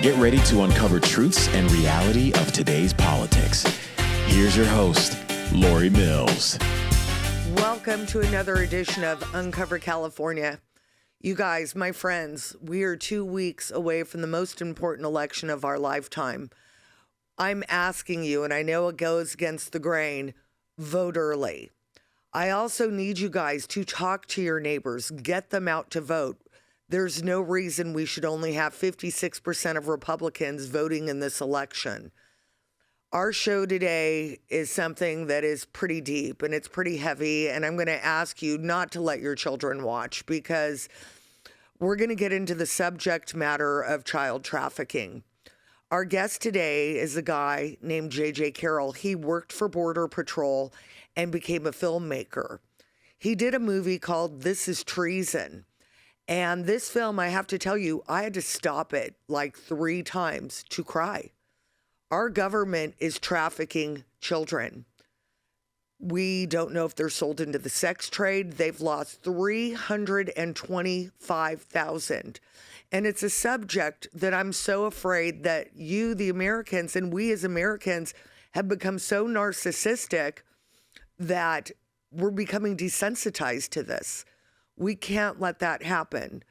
Get ready to uncover truths and reality of today's politics. Here's your host, Lori Mills. Welcome to another edition of Uncover California. You guys, my friends, we are 2 weeks away from the most important election of our lifetime. I'm asking you, and I know it goes against the grain, vote early. I also need you guys to talk to your neighbors, get them out to vote. There's no reason we should only have 56% of Republicans voting in this election. Our show today is something that is pretty deep and it's pretty heavy, and I'm going to ask you not to let your children watch because we're going to get into the subject matter of child trafficking. Our guest today is a guy named JJ Carell. He worked for Border Patrol and became a filmmaker. He did a movie called This Is Treason. And this film, I have to tell you, I had to stop it like 3 times to cry. Our government is trafficking children. We don't know if they're sold into the sex trade. They've lost 325,000. And it's a subject that I'm so afraid that you, the Americans, and we as Americans have become so narcissistic that we're becoming desensitized to this. We can't let that happen.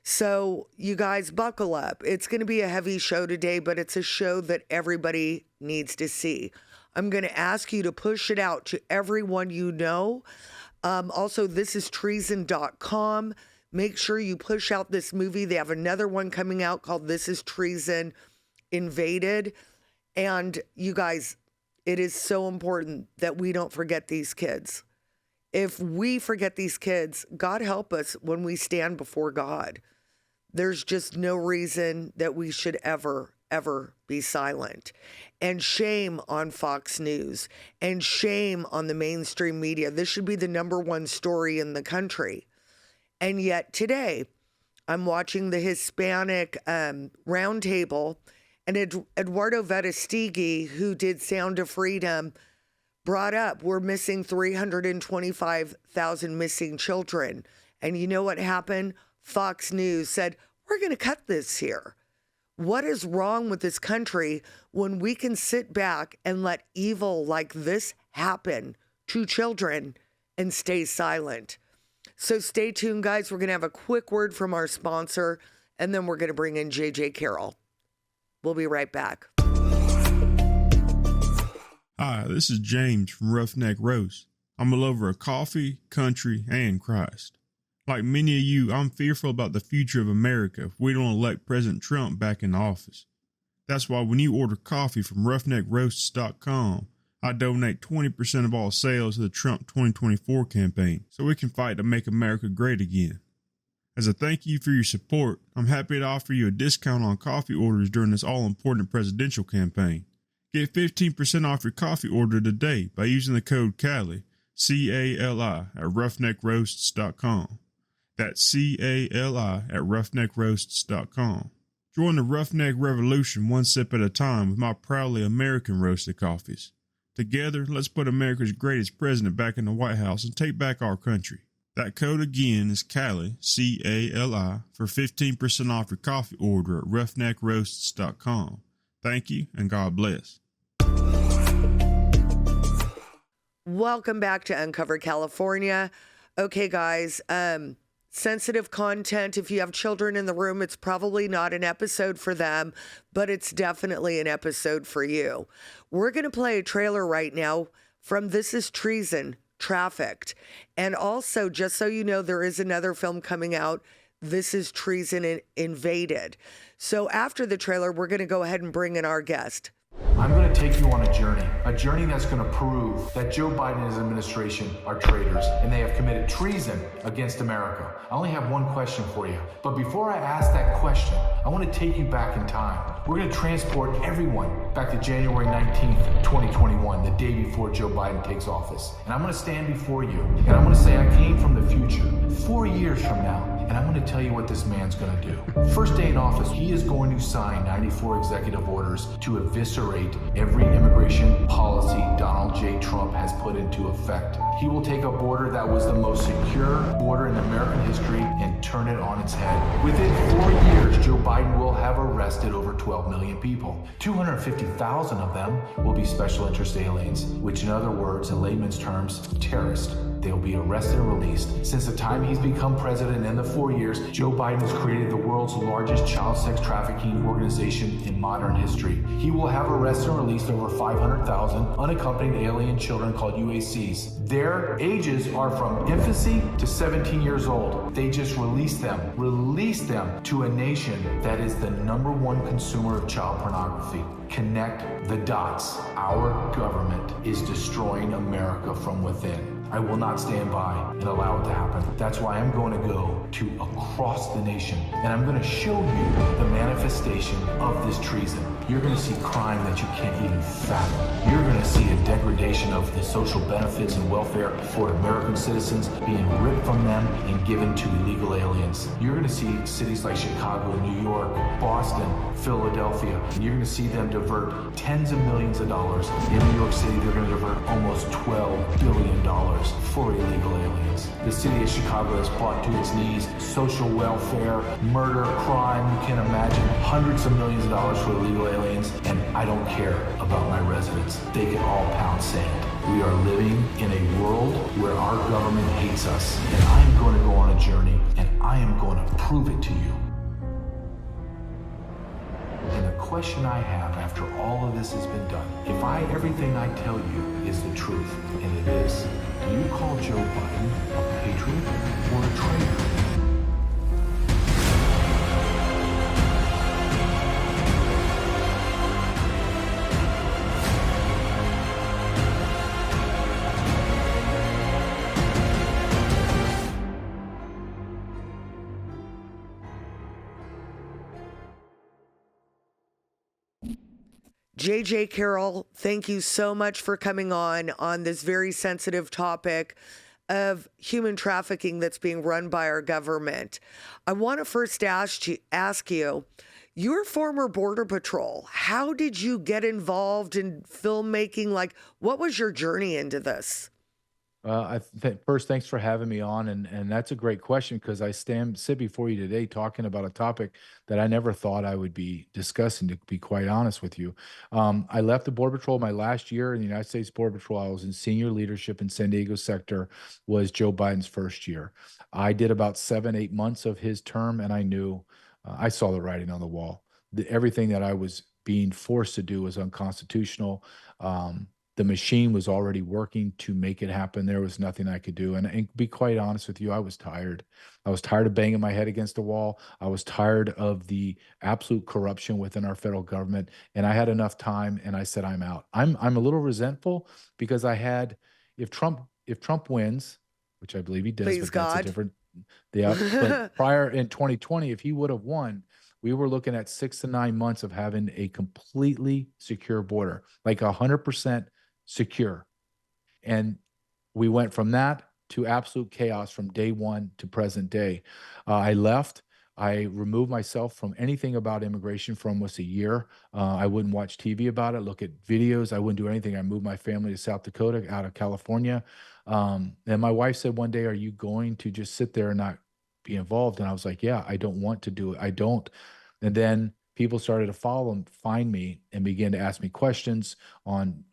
So you guys buckle up. It's going to be a heavy show today, but it's a show that everybody needs to see. I'm going to ask you to push it out to everyone you know. Also, thisistreason.com. Make sure you push out this movie. They have another one coming out called This Is Treason Invaded. And you guys, it is so important that we don't forget these kids. If we forget these kids, God help us when we stand before God. There's just no reason that we should ever be silent. And shame on Fox News and shame on the mainstream media. This should be the #1 story in the country. And yet today, I'm watching the Hispanic roundtable, and Eduardo Verastegui, who did Sound of Freedom, brought up we're missing 325,000 missing children. And you know what happened? Fox News said, we're going to cut this here. What is wrong with this country when we can sit back and let evil like this happen to children and stay silent? So stay tuned, guys. We're going to have a quick word from our sponsor, and then we're going to bring in JJ Carell. We'll be right back. Hi, this is James from Roughneck Roast. I'm a lover of coffee, country, and Christ. Like many of you, I'm fearful about the future of America if we don't elect President Trump back in office. That's why when you order coffee from roughneckroasts.com, I donate 20% of all sales to the Trump 2024 campaign so we can fight to make America great again. As a thank you for your support, I'm happy to offer you a discount on coffee orders during this all-important presidential campaign. Get 15% off your coffee order today by using the code CALI, C-A-L-I, at roughneckroasts.com. That's C-A-L-I at roughneckroasts.com. Join the Roughneck Revolution one sip at a time with my proudly American roasted coffees. Together, let's put America's greatest president back in the White House and take back our country. That code again is CALI, C-A-L-I, for 15% off your coffee order at roughneckroasts.com. Thank you, and God bless. Welcome back to Uncover California. Okay, guys, sensitive content. If you have children in the room, it's probably not an episode for them, but it's definitely an episode for you. We're going to play a trailer right now from This Is Treason Trafficked. And also, just so you know, there is another film coming out, This Is Treason Invaded. So after the trailer, we're going to go ahead and bring in our guest. I'm going to take you on a journey that's going to prove that Joe Biden and his administration are traitors and they have committed treason against America. I only have one question for you, but before I ask that question, I want to take you back in time. We're going to transport everyone back to January 19th, 2021, the day before Joe Biden takes office. And I'm going to stand before you and I'm going to say I came from the future 4 years from now. and I'm going to tell you what this man's going to do. First day in office, he is going to sign 94 executive orders to eviscerate every immigration policy Donald J. Trump has put into effect. He will take a border that was the most secure border in American history and turn it on its head. Within 4 years, Joe Biden will have arrested over 12 million people. 250,000 of them will be special interest aliens, which in other words, in layman's terms, terrorists. They will be arrested and released. Since the time he's become president in the 4 years, Joe Biden has created the world's largest child sex trafficking organization in modern history. He will have arrested and released over 500,000 unaccompanied alien children called UACs. Their ages are from infancy to 17 years old. They just released them to a nation that is the #1 consumer of child pornography. Connect the dots. Our government is destroying America from within. I will not stand by and allow it to happen. That's why I'm going to go to across the nation, and I'm going to show you the manifestation of this treason. You're going to see crime that you can't even fathom. You're going to see a degradation of the social benefits and welfare for American citizens being ripped from them and given to illegal aliens. You're going to see cities like Chicago, New York, Boston, Philadelphia, and you're going to see them divert tens of millions of dollars. In New York City, they're going to divert almost $12 billion for illegal aliens. The city of Chicago is brought to its knees. Social welfare, murder, crime, you can imagine hundreds of millions of dollars for illegal aliens, and I don't care about my residents. They can all pound sand. We are living in a world where our government hates us, and I am going to go on a journey, and I am going to prove it to you. And the question I have after all of this has been done, if everything I tell you is the truth, and it is, do you call Joe Biden a patriot or a traitor? JJ Carell, thank you so much for coming on this very sensitive topic of human trafficking that's being run by our government. I want to first ask you, you're former Border Patrol. How did you get involved in filmmaking? Like, what was your journey into this? First, thanks for having me on, and that's a great question because I sit before you today talking about a topic that I never thought I would be discussing, to be quite honest with you. I left the Border Patrol my last year in the United States Border Patrol. I was in senior leadership in San Diego sector, was Joe Biden's first year. I did about 7-8 months of his term, and I knew, I saw the writing on the wall. Everything that I was being forced to do was unconstitutional. The machine was already working to make it happen. There was nothing I could do. And to be quite honest with you, I was tired. I was tired of banging my head against the wall. I was tired of the absolute corruption within our federal government. And I had enough time, and I said, I'm out. I'm a little resentful because if Trump wins, which I believe he does, Please but that's God. a different, but prior in 2020, if he would have won, we were looking at 6 to 9 months of having a completely secure border, like 100% secure. And we went from that to absolute chaos from day one to present day. I left. I removed myself from anything about immigration for almost a year. I wouldn't watch TV about it, look at videos. I wouldn't do anything. I moved my family to South Dakota out of California. And my wife said one day, "Are you going to just sit there and not be involved?" And I was like, "Yeah, I don't want to do it. I don't." And then people started to follow and find me and began to ask me questions on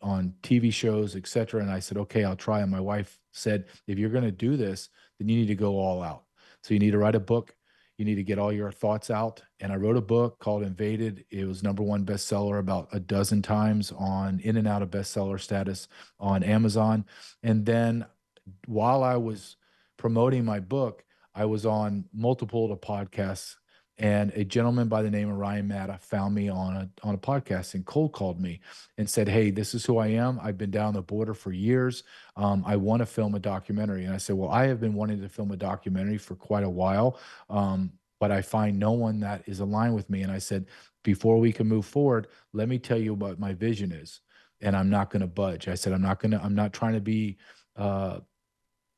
TV shows, et cetera. And I said, "Okay, I'll try." And my wife said, "If you're going to do this, then you need to go all out. So you need to write a book. You need to get all your thoughts out." And I wrote a book called Invaded. It was #1 bestseller about a dozen times on in and out of bestseller status on Amazon. And then while I was promoting my book, I was on multiple podcasts. And a gentleman by the name of Ryan Matta found me on a podcast and cold called me and said, "Hey, this is who I am. I've been down the border for years. I want to film a documentary." And I said, "Well, I have been wanting to film a documentary for quite a while, but I find no one that is aligned with me." And I said, "Before we can move forward, let me tell you what my vision is, and I'm not going to budge." I said, I'm not trying to be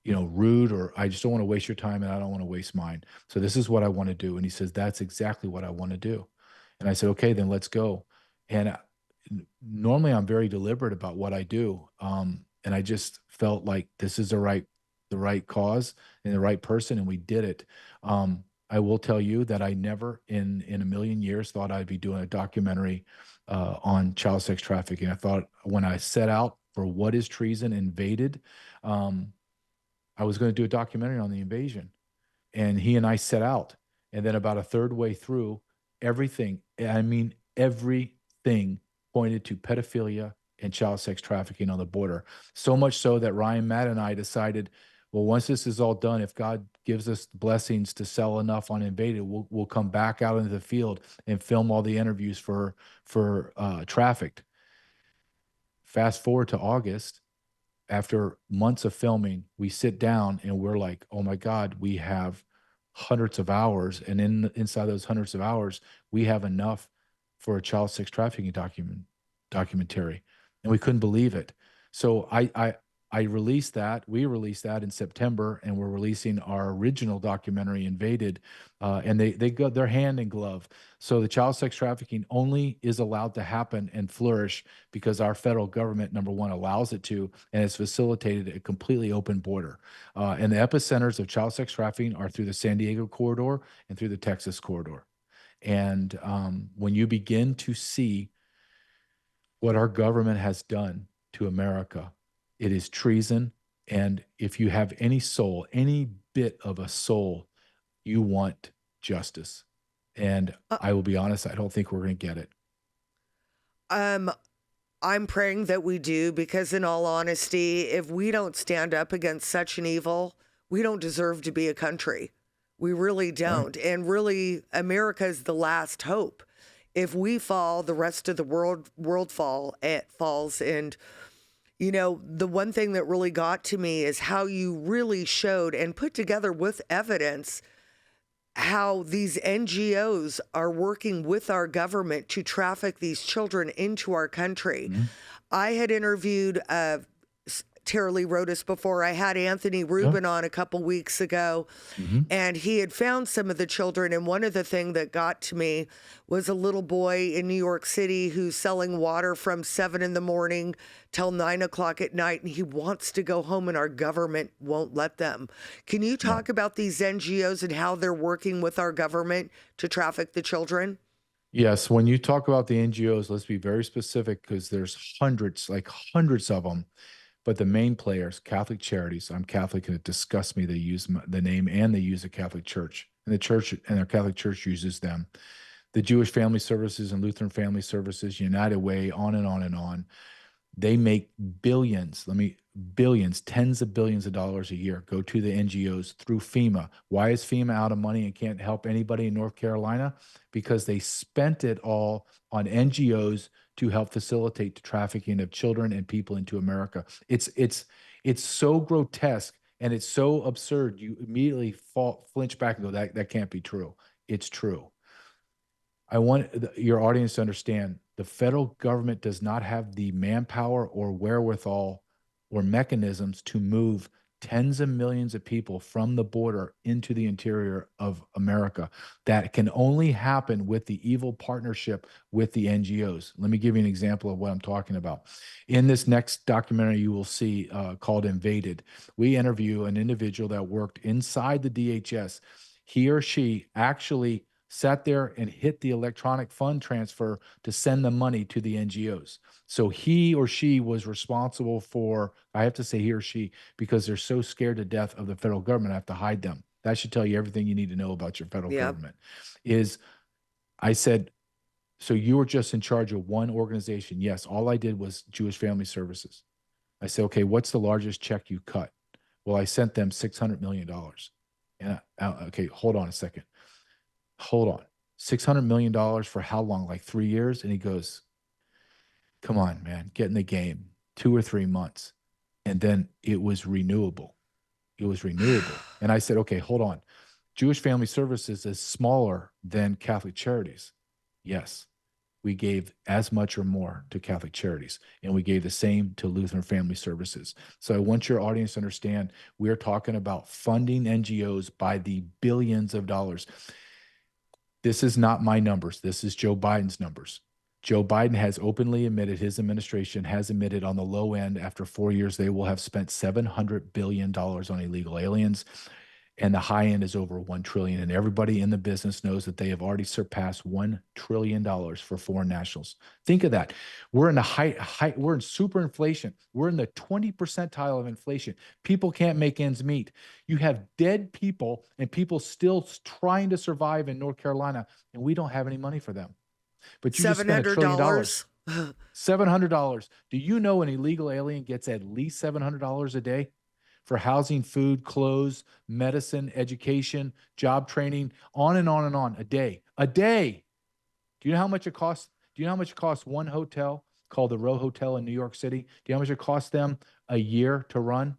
rude, or I just don't want to waste your time and I don't want to waste mine. So this is what I want to do. And he says, that's exactly what I want to do. And I said, okay, then let's go. And normally I'm very deliberate about what I do. And I just felt like this is the right cause and the right person. And we did it. I will tell you that I never in a million years thought I'd be doing a documentary on child sex trafficking. I thought when I set out for What Is Treason Invaded, I was going to do a documentary on the invasion. And he and I set out. And then about a third way through, everything pointed to pedophilia and child sex trafficking on the border. So much so that Ryan, Matt, and I decided, well, once this is all done, if God gives us blessings to sell enough on Invaded, we'll come back out into the field and film all the interviews for Trafficked. Fast forward to August. After months of filming, we sit down and we're like, oh my God, we have hundreds of hours. And inside those hundreds of hours, we have enough for a child sex trafficking documentary. And we couldn't believe it. So I released that. We released that in September, and we're releasing our original documentary, Invaded, and they go their hand in glove. So the child sex trafficking only is allowed to happen and flourish because our federal government, number one, allows it to, and it's facilitated a completely open border. And the epicenters of child sex trafficking are through the San Diego corridor and through the Texas corridor. And when you begin to see what our government has done to America, it is treason. And if you have any soul, any bit of a soul, you want justice. And I will be honest, I don't think we're going to get it. I'm praying that we do, because in all honesty, if we don't stand up against such an evil, we don't deserve to be a country. We really don't. Right. And really, America is the last hope. If we fall, the rest of the world falls. And the one thing that really got to me is how you really showed and put together with evidence how these NGOs are working with our government to traffic these children into our country. Mm-hmm. I had interviewed Tara Lee Rodas before. I had Anthony Rubin on a couple weeks ago, and he had found some of the children. And one of the things that got to me was a little boy in New York City who's selling water from 7 a.m. till 9 o'clock at night, and he wants to go home, and our government won't let them. Can you talk about these NGOs and how they're working with our government to traffic the children? Yes. When you talk about the NGOs, let's be very specific, because there's hundreds of them. But the main players, Catholic Charities, I'm Catholic and it disgusts me they use the name, and they use the Catholic Church. And the church and their Catholic Church uses them. The Jewish Family Services and Lutheran Family Services, United Way, on and on and on. They make billions, tens of billions of dollars a year go to the NGOs through FEMA. Why is FEMA out of money and can't help anybody in North Carolina? Because they spent it all on NGOs to help facilitate the trafficking of children and people into America. It's so grotesque and it's so absurd. You immediately flinch back and go, that can't be true. It's true. I want your audience to understand the federal government does not have the manpower or wherewithal or mechanisms to move tens of millions of people from the border into the interior of America. That can only happen with the evil partnership with the NGOs. Let me give you an example of what I'm talking about. In this next documentary you will see called Invaded, we interview an individual that worked inside the DHS. He or she actually sat there and hit the electronic fund transfer to send the money to the NGOs. So he or she was responsible for, I have to say he or she, because they're so scared to death of the federal government, I have to hide them. That should tell you everything you need to know about your federal government. I said, so you were just in charge of one organization? Yes, all I did was Jewish Family Services. I said, okay, what's the largest check you cut? Well, I sent them $600 million. And okay, hold on a second. Hold on. $600 million for how long? Like 3 years? And he goes, come on, man, get in the game. 2 or 3 months. And then it was renewable. It was renewable. And I said, okay, hold on. Jewish Family Services is smaller than Catholic Charities. Yes. we gave as much or more to Catholic Charities, and we gave the same to Lutheran Family Services. So I want your audience to understand, we're talking about funding NGOs by the billions of dollars. This is not my numbers. This is Joe Biden's numbers. Joe Biden has openly admitted, his administration has admitted on the low end, after 4 years, they will have spent $700 billion on illegal aliens. And the high end is over $1 trillion. And everybody in the business knows that they have already surpassed $1 trillion for foreign nationals. Think of that. We're in the we're in super inflation. We're in the 20 percentile of inflation. People can't make ends meet. You have dead people and people still trying to survive in North Carolina, and we don't have any money for them. But you just spent $1 trillion. $700. Do you know an illegal alien gets at least $700 a day for housing, food, clothes, medicine, education, job training, on and on and on, a day? A day. Do you know how much it costs? Do you know how much it costs one hotel called the Row Hotel in New York City? Do you know how much it costs them a year to run?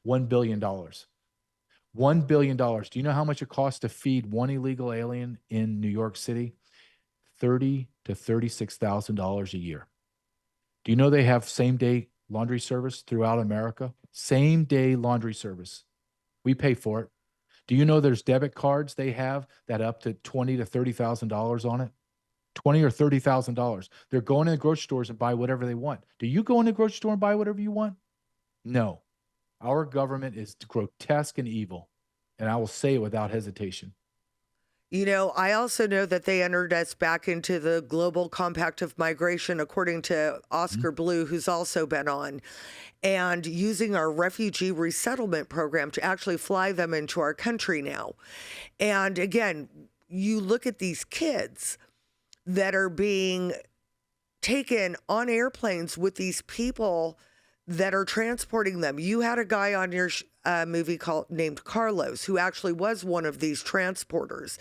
$1 billion. $1 billion. Do you know how much it costs to feed one illegal alien in New York City? $30,000 to $36,000 a year. Do you know they have same-day laundry service throughout America? Same-day laundry service. We pay for it. Do you know there's debit cards they have that up to $20,000 to $30,000 on it? $20,000 or $30,000. They're going to the grocery stores and buy whatever they want. Do you go in the grocery store and buy whatever you want? No. Our government is grotesque and evil, and I will say it without hesitation. You know, I also know that they entered us back into the Global Compact of Migration, according to Oscar Blue, who's also been on, and using our refugee resettlement program to actually fly them into our country now. And again, you look at these kids that are being taken on airplanes with these people that are transporting them. You had a guy on your movie named Carlos, who actually was one of these transporters.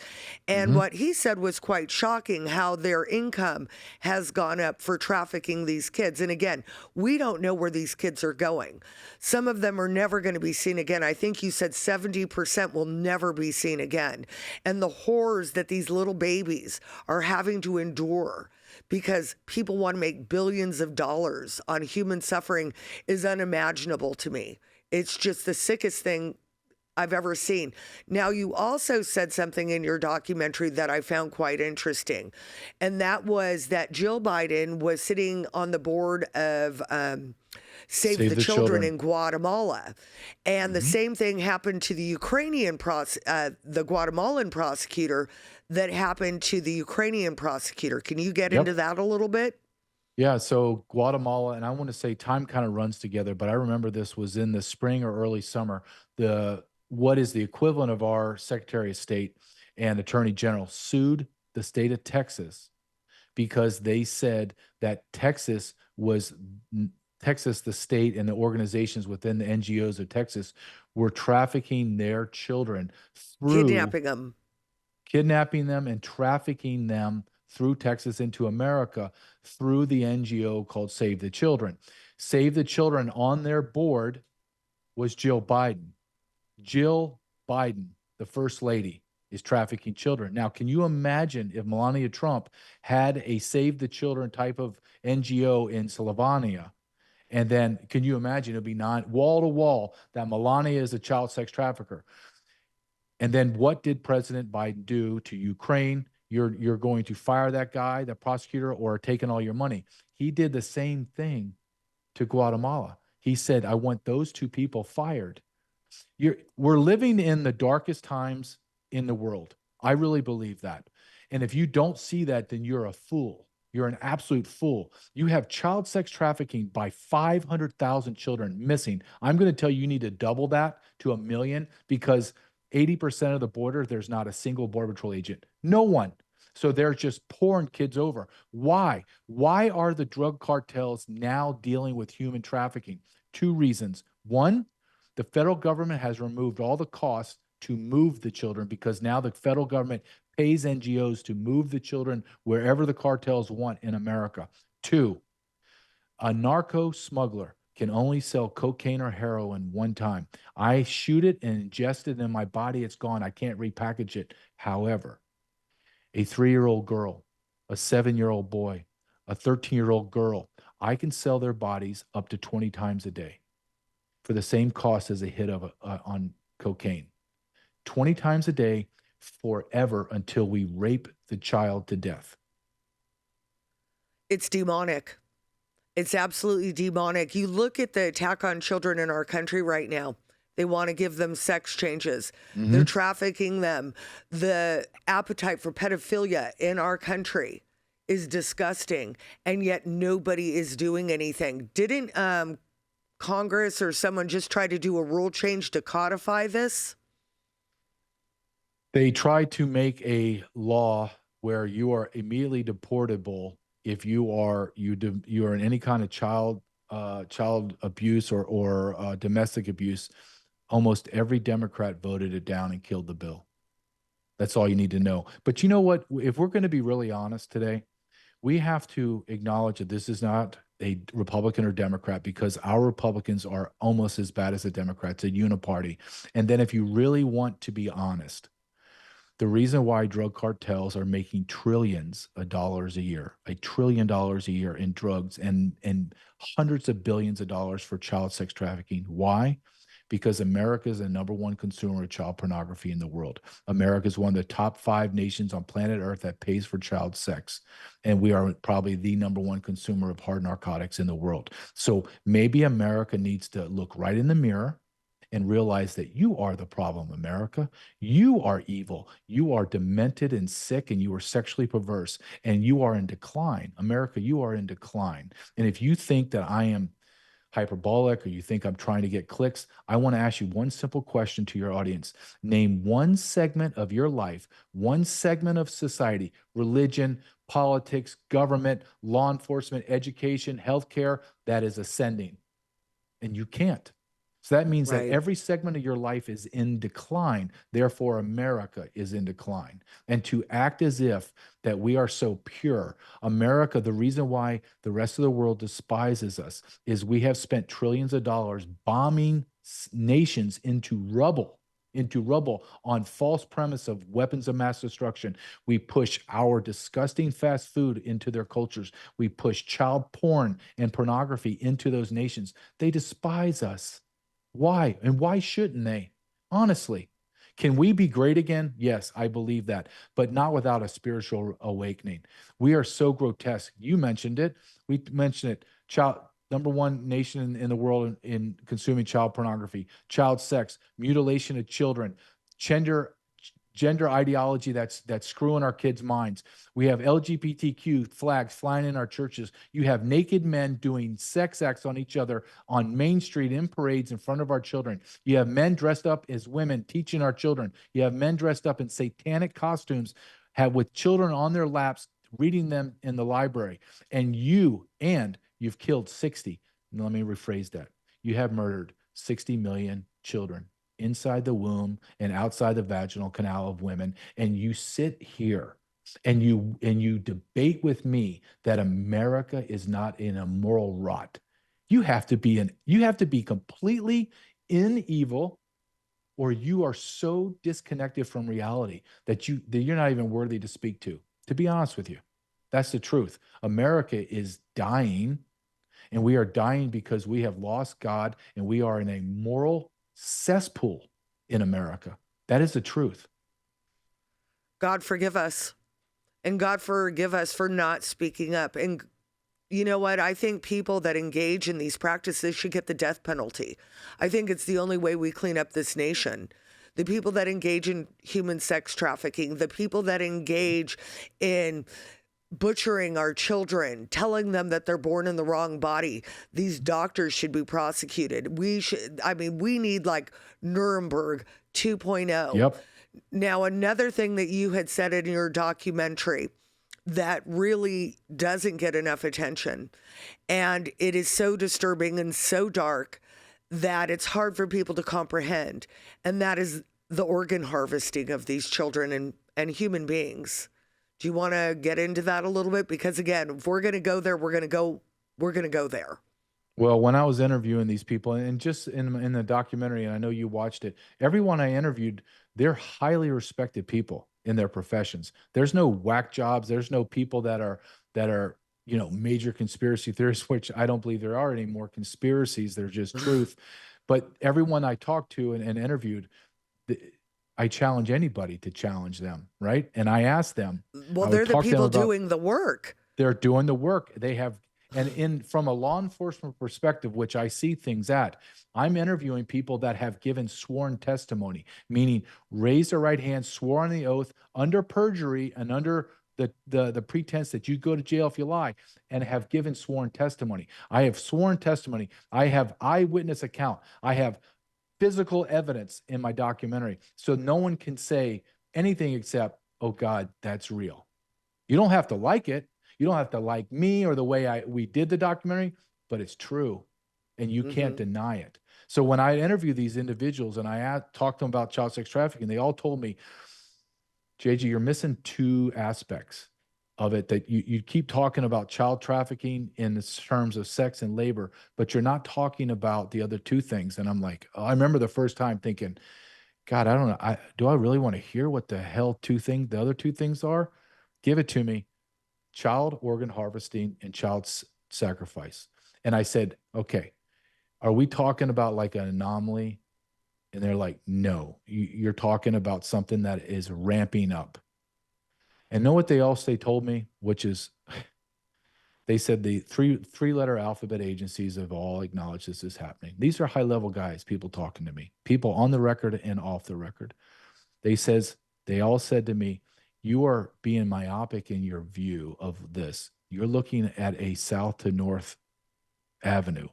And what he said was quite shocking, how their income has gone up for trafficking these kids. And again, we don't know where these kids are going. Some of them are never going to be seen again. I think you said 70% will never be seen again. And the horrors that these little babies are having to endure because people want to make billions of dollars on human suffering is unimaginable to me. It's just the sickest thing I've ever seen. Now, you also said something in your documentary that I found quite interesting, and that was that Jill Biden was sitting on the board of Save the Children in Guatemala. And the same thing happened to the the Guatemalan prosecutor that happened to the Ukrainian prosecutor. Can you get into that a little bit? Yeah, so Guatemala, and I want to say time kind of runs together, but I remember this was in the spring or early summer. What is the equivalent of our Secretary of State and Attorney General sued the state of Texas because they said that Texas, the state, and the organizations within the NGOs of Texas were trafficking their children through kidnapping them and trafficking them through Texas into America through the NGO called Save the Children. Save the Children, on their board was Jill Biden. Jill Biden, the first lady, is trafficking children. Now, can you imagine if Melania Trump had a Save the Children type of NGO in Slovenia? And then can you imagine it'd be wall to wall that Melania is a child sex trafficker? And then what did President Biden do to Ukraine? You're going to fire that guy, that prosecutor, or taking all your money. He did the same thing to Guatemala. He said, I want those two people fired. We're living in the darkest times in the world. I really believe that. And if you don't see that, then you're a fool. You're an absolute fool. You have child sex trafficking by 500,000 children missing. I'm going to tell you, you need to double that to 1 million, because 80% of the border, there's not a single Border Patrol agent. No one. So they're just pouring kids over. Why? Why are the drug cartels now dealing with human trafficking? 2 reasons. 1, the federal government has removed all the costs to move the children, because now the federal government pays NGOs to move the children wherever the cartels want in America. 2, a narco smuggler can only sell cocaine or heroin one time. I shoot it and ingest it in my body. It's gone. I can't repackage it. However, a 3-year-old girl a 7-year-old boy, a 13-year-old girl. I can sell their bodies up to 20 times a day for the same cost as a hit of on cocaine. 20 times a day forever until we rape the child to death. It's demonic. It's absolutely demonic. You look at the attack on children in our country right now. They want to give them sex changes. They're trafficking them. The appetite for pedophilia in our country is disgusting, and yet nobody is doing anything. Didn't Congress or someone just try to do a rule change to codify this? They tried to make a law where you are immediately deportable if you are in any kind of child abuse or domestic abuse. Almost every Democrat voted it down and killed the bill. That's all you need to know. But you know what? If we're going to be really honest today, we have to acknowledge that this is not a Republican or Democrat, because our Republicans are almost as bad as the Democrats, a uniparty. And then if you really want to be honest, the reason why drug cartels are making trillions of dollars a year, $1 trillion a year in drugs and hundreds of billions of dollars for child sex trafficking. Why? Because America is the #1 consumer of child pornography in the world. America is one of the top 5 nations on planet Earth that pays for child sex. And we are probably the #1 consumer of hard narcotics in the world. So maybe America needs to look right in the mirror and realize that you are the problem, America. You are evil. You are demented and sick, and you are sexually perverse, and you are in decline. America, you are in decline. And if you think that I am hyperbolic or you think I'm trying to get clicks, I want to ask you one simple question to your audience. Name one segment of your life, one segment of society, religion, politics, government, law enforcement, education, healthcare, that is ascending. And you can't. So that means that every segment of your life is in decline. Therefore, America is in decline. And to act as if that we are so pure, America, the reason why the rest of the world despises us is we have spent trillions of dollars bombing nations into rubble on false premise of weapons of mass destruction. We push our disgusting fast food into their cultures. We push child porn and pornography into those nations. They despise us. Why? And why shouldn't they? Honestly, can we be great again? Yes, I believe that, but not without a spiritual awakening. We are so grotesque. You mentioned it. We mentioned it. #1 nation in the world in consuming child pornography, child sex, mutilation of children, gender ideology that's screwing our kids' minds. We have LGBTQ flags flying in our churches. You have naked men doing sex acts on each other on Main Street in parades in front of our children. You have men dressed up as women teaching our children. You have men dressed up in satanic costumes, with children on their laps, reading them in the library. And you've killed 60. Let me rephrase that. You have murdered 60 million children inside the womb and outside the vaginal canal of women. And you sit here and you debate with me that America is not in a moral rot. You have to be completely in evil, or you are so disconnected from reality that you're not even worthy to speak to be honest with you. That's the truth. America is dying, and we are dying because we have lost God, and we are in a moral cesspool in America. That is the truth. God forgive us. And God forgive us for not speaking up. And you know what? I think people that engage in these practices should get the death penalty. I think it's the only way we clean up this nation. The people that engage in human sex trafficking, the people that engage in butchering our children, telling them that they're born in the wrong body. These doctors should be prosecuted. We need like Nuremberg 2.0. Yep. Now, another thing that you had said in your documentary that really doesn't get enough attention, and it is so disturbing and so dark that it's hard for people to comprehend, and that is the organ harvesting of these children and human beings. Do you want to get into that a little bit? Because again, if we're going to go there, we're going to go there. Well, when I was interviewing these people, and just in the documentary, and I know you watched it, everyone I interviewed, they're highly respected people. in their professions. There's no whack jobs. There's no people that are, major conspiracy theorists, which I don't believe there are any more conspiracies. They're just truth. But everyone I talked to and interviewed, I challenge anybody to challenge them, right? And I asked them. Well, they're the people doing the work. They're doing the work. They have, and from a law enforcement perspective, which I see things at, I'm interviewing people that have given sworn testimony, meaning raised their right hand, swore on the oath under perjury and under the pretense that you go to jail if you lie, and have given sworn testimony. I have sworn testimony. I have eyewitness account. I have physical evidence in my documentary. So no one can say anything except, oh God, that's real. You don't have to like it. You don't have to like me or the way we did the documentary, but it's true. And you can't deny it. So when I interview these individuals and I talk to them about child sex trafficking, they all told me, JJ, you're missing two aspects of it, that you keep talking about child trafficking in the terms of sex and labor, but you're not talking about the other two things. And I'm like, I remember the first time thinking, God, I don't know. Do I really want to hear what the hell the other two things are? Give it to me. Child organ harvesting and child sacrifice. And I said, okay, are we talking about like an anomaly? And they're like, no, you're talking about something that is ramping up. And know what they told me, which is, they said the three-letter alphabet agencies have all acknowledged this is happening. These are high-level guys, people talking to me, people on the record and off the record. They all said to me, you are being myopic in your view of this. You're looking at a south to north avenue.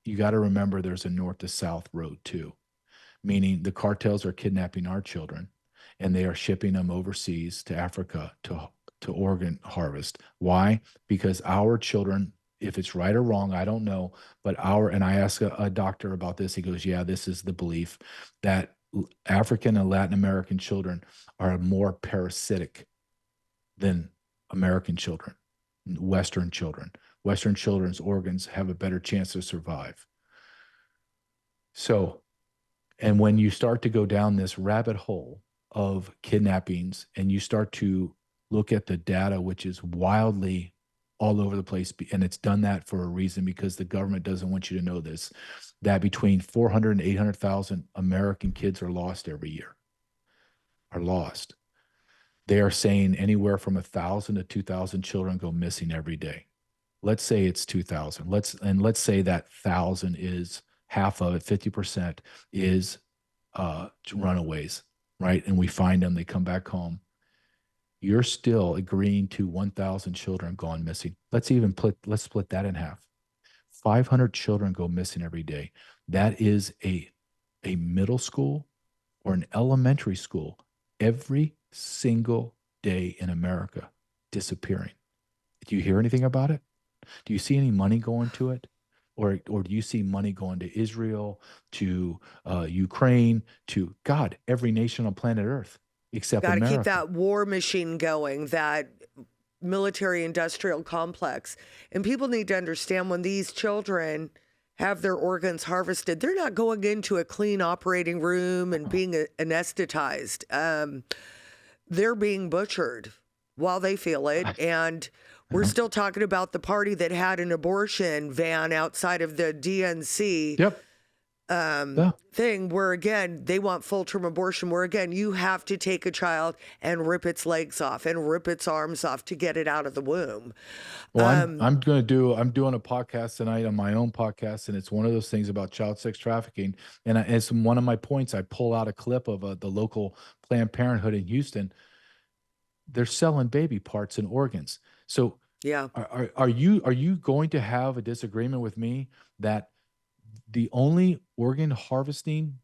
You got to remember there's a north to south road too, meaning the cartels are kidnapping our children and they are shipping them overseas to Africa to organ harvest. Why? Because our children, if it's right or wrong, I don't know, but and I asked a doctor about this. He goes, yeah, this is the belief that African and Latin American children are more parasitic than American children, Western children. Western children's organs have a better chance to survive. So, and when you start to go down this rabbit hole of kidnappings and you start to look at the data, which is wildly all over the place, and it's done that for a reason, because the government doesn't want you to know this, that between 400 and 800,000 American kids are lost every year, are lost. They are saying anywhere from 1,000 to 2,000 children go missing every day. Let's say it's 2,000. Let's say that 1,000 is half of it, 50% is runaways, right? And we find them, they come back home. You're still agreeing to 1,000 children gone missing. Let's split that in half. 500 children go missing every day. That is a middle school or an elementary school every single day in America disappearing. Do you hear anything about it? Do you see any money going to it? Or do you see money going to Israel, to Ukraine, to God, every nation on planet Earth except America? Got to keep that war machine going, that military industrial complex. And people need to understand, when these children have their organs harvested, they're not going into a clean operating room and being anesthetized. They're being butchered while they feel it. And we're still talking about the party that had an abortion van outside of the DNC thing, where, again, they want full-term abortion, where, again, you have to take a child and rip its legs off and rip its arms off to get it out of the womb. Well, I'm doing a podcast tonight on my own podcast, and it's one of those things about child sex trafficking. And as one of my points, I pull out a clip of the local Planned Parenthood in Houston. They're selling baby parts and organs. So yeah, are you going to have a disagreement with me that the only organ harvesting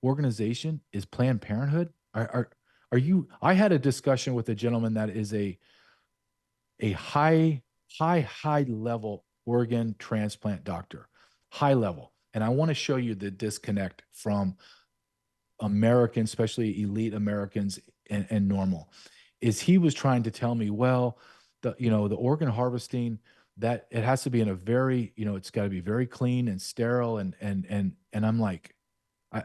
organization is Planned Parenthood? Are you? I had a discussion with a gentleman that is a high level organ transplant doctor, high level, and I want to show you the disconnect from Americans, especially elite Americans, and normal. Is he was trying to tell me, well, the organ harvesting, that it has to be in a very, it's got to be very clean and sterile, and I'm like, I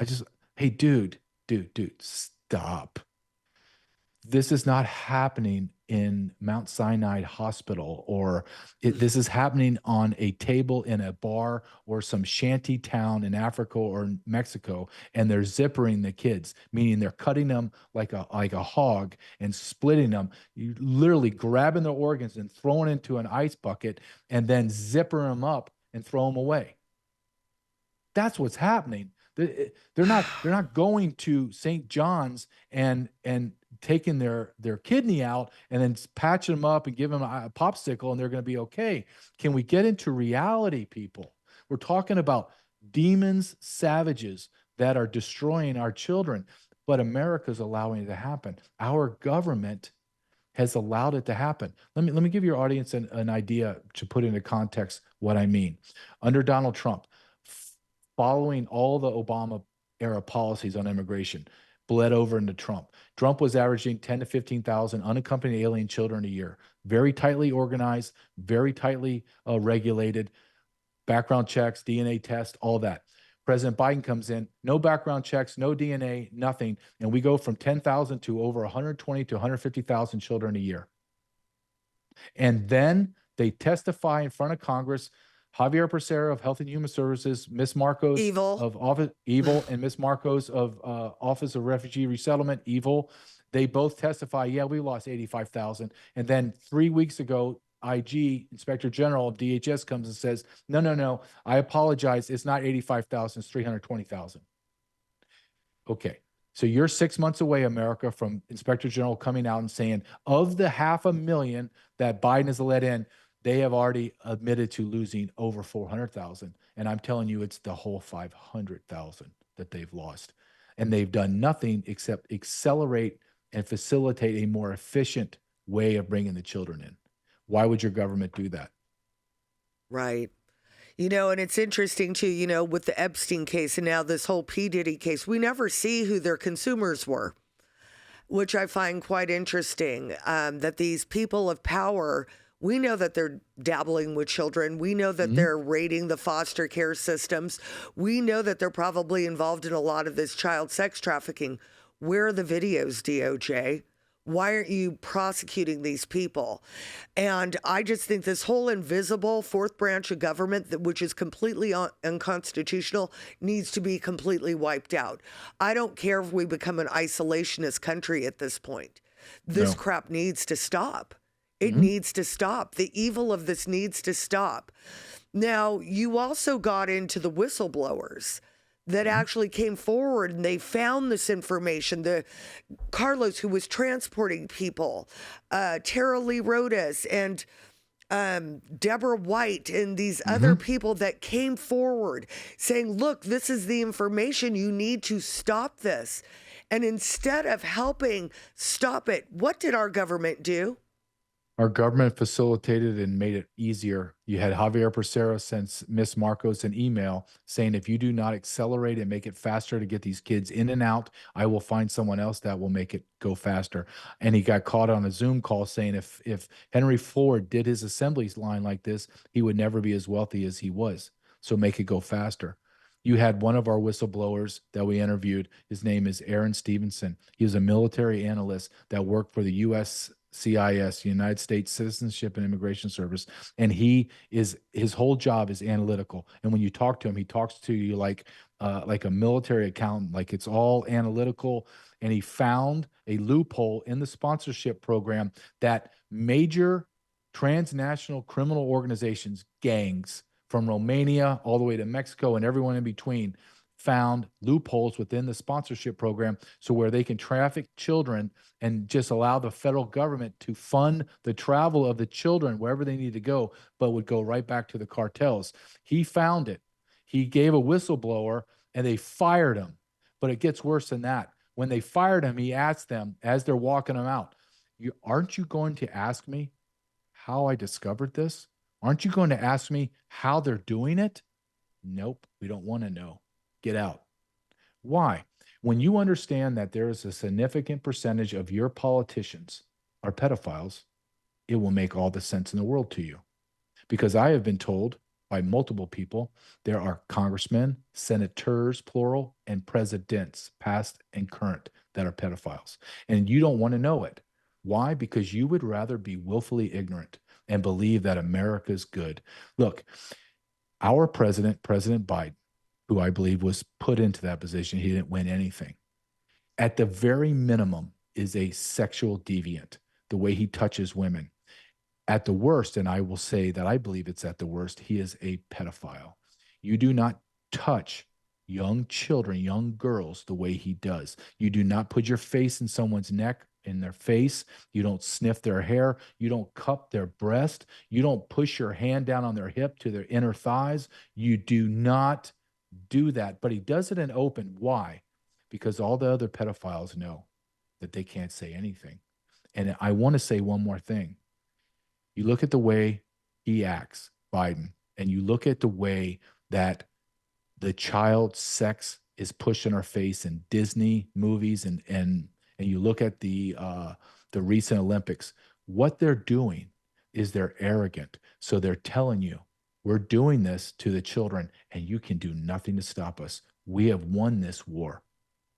just, hey, dude, stop. This is not happening in Mount Sinai Hospital, or this is happening on a table in a bar or some shanty town in Africa or in Mexico, and they're zippering the kids, meaning they're cutting them like a hog and splitting them, you literally grabbing their organs and throwing into an ice bucket and then zippering them up and throw them away. That's what's happening. They're not going to St. John's and taking their kidney out and then patching them up and giving them a popsicle and they're going to be okay. Can we get into reality, people? We're talking about demons, savages that are destroying our children, but America's allowing it to happen. Our government has allowed it to happen. Let me give your audience an idea to put into context what I mean. Under Donald Trump, following all the Obama era policies on immigration, bled over into Trump. Trump was averaging 10 to 15,000 unaccompanied alien children a year. Very tightly organized, very tightly regulated, background checks, DNA tests, all that. President Biden comes in, no background checks, no DNA, nothing. And we go from 10,000 to over 120 to 150,000 children a year. And then they testify in front of Congress. Javier Becerra of Health and Human Services, Miss Marcos of Office Evil, and Miss Marcos of Office of Refugee Resettlement, Evil. They both testify, yeah, we lost 85,000. And then 3 weeks ago, IG, Inspector General of DHS, comes and says, no, I apologize. It's not 85,000, it's 320,000. Okay. So you're 6 months away, America, from Inspector General coming out and saying, of the 500,000 that Biden has let in, they have already admitted to losing over 400,000. And I'm telling you, it's the whole 500,000 that they've lost. And they've done nothing except accelerate and facilitate a more efficient way of bringing the children in. Why would your government do that? Right. You know, and it's interesting too, you know, with the Epstein case and now this whole P. Diddy case, we never see who their consumers were, which I find quite interesting, that these people of power, we know that they're dabbling with children. We know that they're raiding the foster care systems. We know that they're probably involved in a lot of this child sex trafficking. Where are the videos, DOJ? Why aren't you prosecuting these people? And I just think this whole invisible fourth branch of government, which is completely unconstitutional, needs to be completely wiped out. I don't care if we become an isolationist country at this point. This crap needs to stop. It needs to stop. The evil of this needs to stop. Now, you also got into the whistleblowers that actually came forward and they found this information. The Carlos, who was transporting people, Tara Lee Rodas, and Deborah White, and these other people that came forward saying, look, this is the information. You need to stop this. And instead of helping stop it, what did our government do? Our government facilitated and made it easier. You had Javier Becerra send Miss Marcos an email saying, if you do not accelerate and make it faster to get these kids in and out, I will find someone else that will make it go faster. And he got caught on a Zoom call saying if Henry Ford did his assembly line like this, he would never be as wealthy as he was. So make it go faster. You had one of our whistleblowers that we interviewed. His name is Aaron Stevenson. He was a military analyst that worked for the USCIS, United States Citizenship and Immigration Service. And his whole job is analytical. And when you talk to him, he talks to you like a military accountant, like it's all analytical. And he found a loophole in the sponsorship program that major transnational criminal organizations, gangs, from Romania all the way to Mexico and everyone in between, found loopholes within the sponsorship program so where they can traffic children and just allow the federal government to fund the travel of the children wherever they need to go, but would go right back to the cartels. He found it. He gave a whistleblower and they fired him. But it gets worse than that. When they fired him, he asked them as they're walking him out, aren't you going to ask me how I discovered this? Aren't you going to ask me how they're doing it? Nope, we don't want to know. Get out. Why? When you understand that there is a significant percentage of your politicians are pedophiles, it will make all the sense in the world to you. Because I have been told by multiple people, there are congressmen, senators, plural, and presidents, past and current, that are pedophiles. And you don't want to know it. Why? Because you would rather be willfully ignorant and believe that America's good. Look, our president, President Biden, who I believe was put into that position, he didn't win anything, at the very minimum is a sexual deviant, the way he touches women. At the worst, and I will say that I believe it's at the worst, he is a pedophile. You do not touch young children, young girls, the way he does. You do not put your face in someone's neck, in their face. You don't sniff their hair. You don't cup their breast. You don't push your hand down on their hip to their inner thighs. You do not do that. But he does it in open. Why? Because all the other pedophiles know that they can't say anything. And I want to say one more thing. You look at the way he acts, Biden, and you look at the way that the child sex is pushed in our face in Disney movies, and you look at the recent Olympics. What they're doing is they're arrogant. So they're telling you, we're doing this to the children, and you can do nothing to stop us. We have won this war,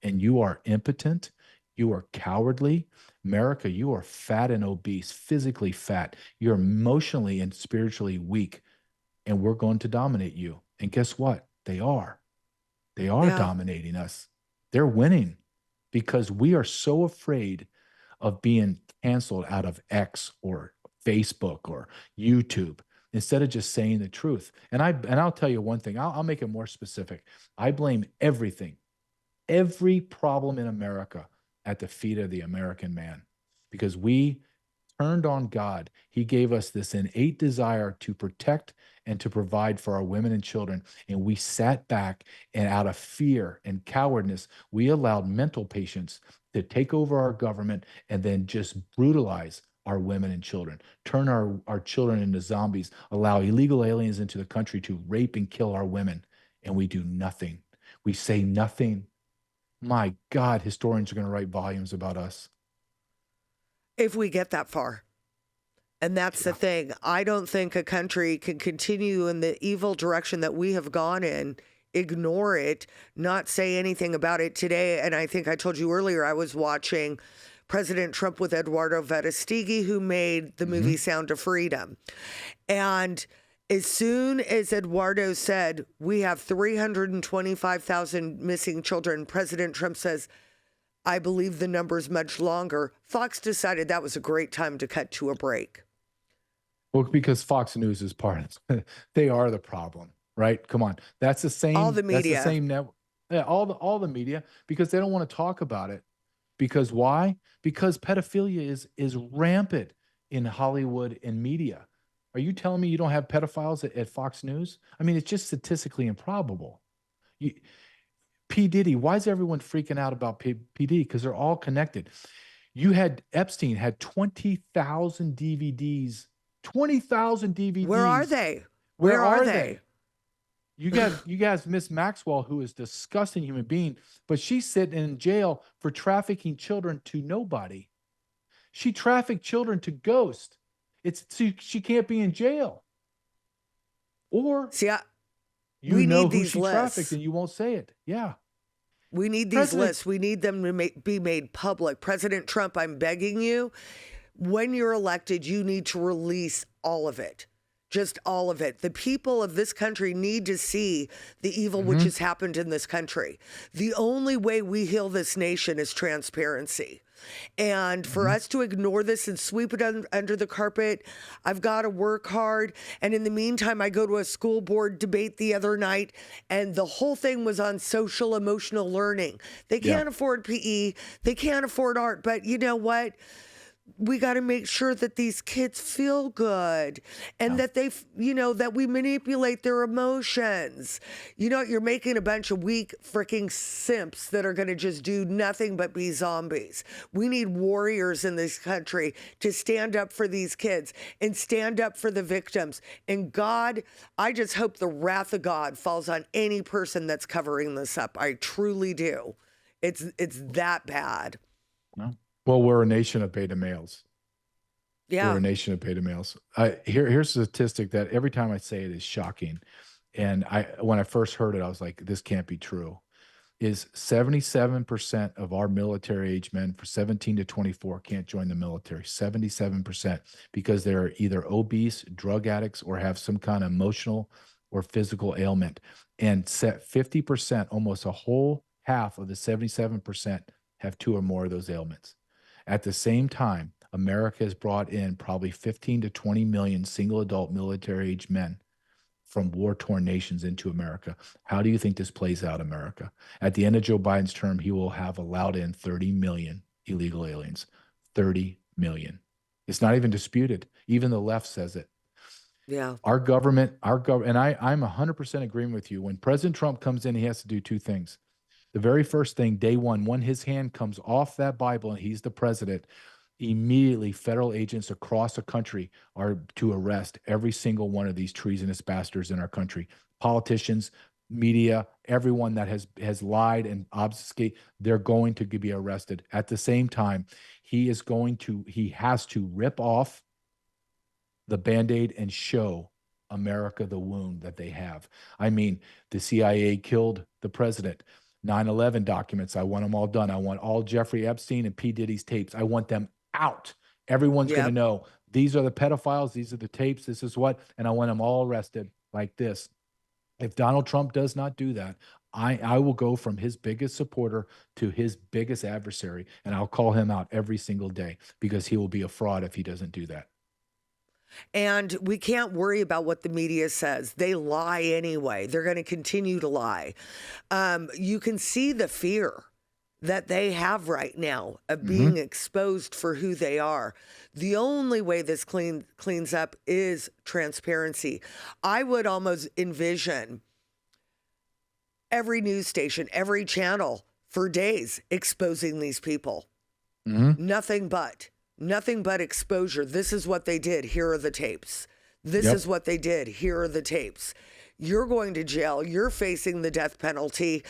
and you are impotent. You are cowardly. America, you are fat and obese, physically fat. You're emotionally and spiritually weak, and we're going to dominate you. And guess what? They are. They are dominating us. They're winning because we are so afraid of being canceled out of X or Facebook or YouTube instead of just saying the truth. And I'll tell you one thing. I'll make it more specific. I blame everything, every problem in America at the feet of the American man, because we turned on God. He gave us this innate desire to protect and to provide for our women and children. And we sat back, and out of fear and cowardness, we allowed mental patients to take over our government and then just brutalize our women and children, turn our children into zombies, allow illegal aliens into the country to rape and kill our women. And we do nothing. We say nothing. My God, historians are going to write volumes about us. If we get that far. And that's the thing. I don't think a country can continue in the evil direction that we have gone in, ignore it, not say anything about it today. And I think I told you earlier, I was watching President Trump with Eduardo Verastegui, who made the movie Sound of Freedom. And as soon as Eduardo said, we have 325,000 missing children, President Trump says, I believe the number's much longer. Fox decided that was a great time to cut to a break. Well, because Fox News is part of it. They are the problem, right? Come on. That's the same. All the media. That's the same network. Yeah, all the media, because they don't want to talk about it. Because why? Because pedophilia is rampant in Hollywood and media. Are you telling me you don't have pedophiles at Fox News? I mean, it's just statistically improbable. P. Diddy, why is everyone freaking out about P. Diddy? Because they're all connected. Epstein had 20,000 DVDs. 20,000 DVDs. Where are they? Where are they? You guys miss Maxwell, who is a disgusting human being, but she's sitting in jail for trafficking children to nobody. She trafficked children to ghosts. She can't be in jail. Or we know need who these she lists. trafficked and you won't say it. Yeah. We need these lists. We need them to be made public. President Trump, I'm begging you, when you're elected, you need to release all of it. Just all of it. The people of this country need to see the evil which has happened in this country. The only way we heal this nation is transparency. And for us to ignore this and sweep it under the carpet, I've got to work hard. And in the meantime, I go to a school board debate the other night, and the whole thing was on social emotional learning. They can't afford PE. They can't afford art. But you know what? We got to make sure that these kids feel good and that that we manipulate their emotions. You're making a bunch of weak freaking simps that are going to just do nothing but be zombies. We need warriors in this country to stand up for these kids and stand up for the victims. And God, I just hope the wrath of God falls on any person that's covering this up. I truly do. It's that bad. No. Well, we're a nation of beta males. Yeah. We're a nation of beta males. Here's a statistic that every time I say it is shocking. And when I first heard it, I was like, this can't be true. is 77% of our military age men for 17 to 24 can't join the military. 77% because they're either obese, drug addicts, or have some kind of emotional or physical ailment. And 50%, almost a whole half of the 77% have 2 or more of those ailments. At the same time, America has brought in probably 15 to 20 million single adult military age men from war-torn nations into America. How do you think this plays out, America? At the end of Joe Biden's term, he will have allowed in 30 million illegal aliens. 30 million. It's not even disputed. Even the left says it. Yeah. Our government, and I'm 100% agreeing with you. When President Trump comes in, he has to do 2 things. The very first thing, day one, when his hand comes off that Bible and he's the president, immediately federal agents across the country are to arrest every single one of these treasonous bastards in our country. Politicians, media, everyone that has lied and obfuscate, they're going to be arrested. At the same time, he has to rip off the Band-Aid and show America the wound that they have. I mean, the CIA killed the president. 9/11 documents, I want them all done. I want all Jeffrey Epstein and P. Diddy's tapes. I want them out. Everyone's going to know these are the pedophiles, these are the tapes, this is what, and I want them all arrested like this. If Donald Trump does not do that, I will go from his biggest supporter to his biggest adversary, and I'll call him out every single day because he will be a fraud if he doesn't do that. And we can't worry about what the media says. They lie anyway. They're going to continue to lie. You can see the fear that they have right now of being exposed for who they are. The only way this cleans up is transparency. I would almost envision every news station, every channel for days exposing these people. Nothing but exposure. This is what they did. Here are the tapes. This is what they did. Here are the tapes. You're going to jail. You're facing the death penalty.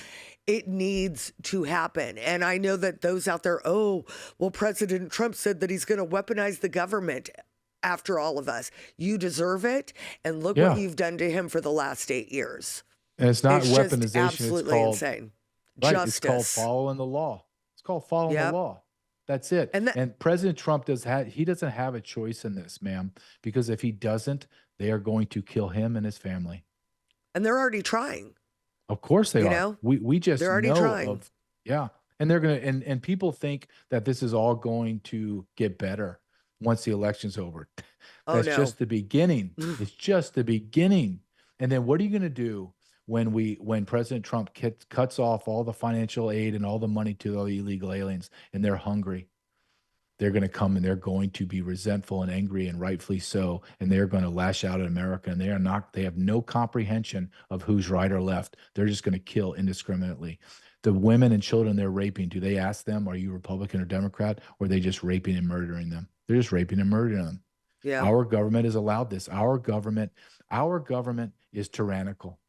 It needs to happen. And I know that those out there, oh, well, President Trump said that he's going to weaponize the government after all of us. You deserve it. And look what you've done to him for the last 8 years. And it's not weaponization. Just absolutely insane. Right, Justice. It's called following the law. It's called following the law. That's it. And President Trump doesn't have a choice in this, ma'am, because if he doesn't, they are going to kill him and his family. And they're already trying. Of course they are. Know? We just they're already know trying. And they're gonna and people think that this is all going to get better once the election's over. That's just the beginning. It's just the beginning. And then what are you gonna do when President Trump cuts off all the financial aid and all the money to the illegal aliens and they're hungry? They're going to come and they're going to be resentful and angry, and rightfully so. And they're going to lash out at America, and they have no comprehension of who's right or left. They're just going to kill indiscriminately. The women and children they're raping, do they ask them, are you Republican or Democrat? Or are they just raping and murdering them? They're just raping and murdering them. Yeah. Our government has allowed this. Our government is tyrannical.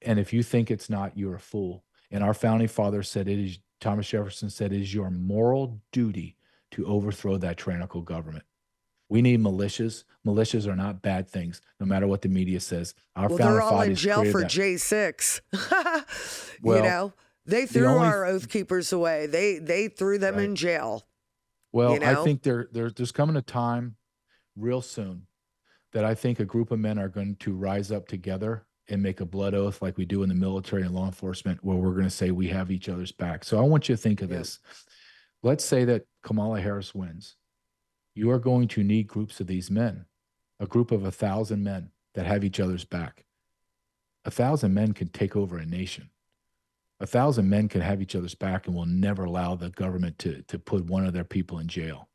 And if you think it's not, you're a fool. And our founding father said Thomas Jefferson said, it is your moral duty to overthrow that tyrannical government. We need militias. Militias are not bad things, no matter what the media says. They're all in jail for J6. Well, they threw our Oath Keepers away. They threw them in jail. Well, I think there's coming a time real soon that I think a group of men are going to rise up together and make a blood oath like we do in the military and law enforcement, where we're going to say we have each other's back. So I want you to think of this. Let's say that Kamala Harris wins. You are going to need groups of these men, a group of 1,000 men that have each other's back. 1,000 men can take over a nation. 1,000 men can have each other's back and will never allow the government to put one of their people in jail.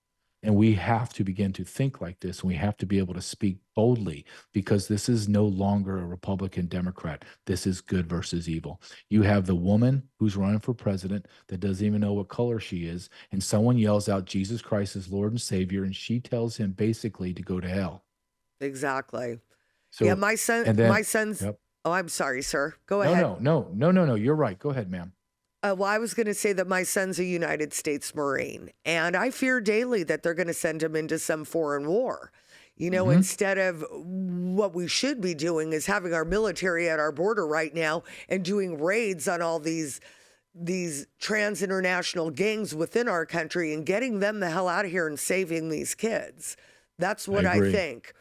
And we have to begin to think like this. And we have to be able to speak boldly, because this is no longer a Republican Democrat. This is good versus evil. You have the woman who's running for president that doesn't even know what color she is. And someone yells out, Jesus Christ is Lord and Savior. And she tells him basically to go to hell. Exactly. So, my son's. Yep. Oh, I'm sorry, sir. Go ahead. No. You're right. Go ahead, ma'am. Well, I was going to say that my son's a United States Marine, and I fear daily that they're going to send him into some foreign war. Instead of what we should be doing is having our military at our border right now and doing raids on all these these trans international gangs within our country and getting them the hell out of here and saving these kids. That's what I think.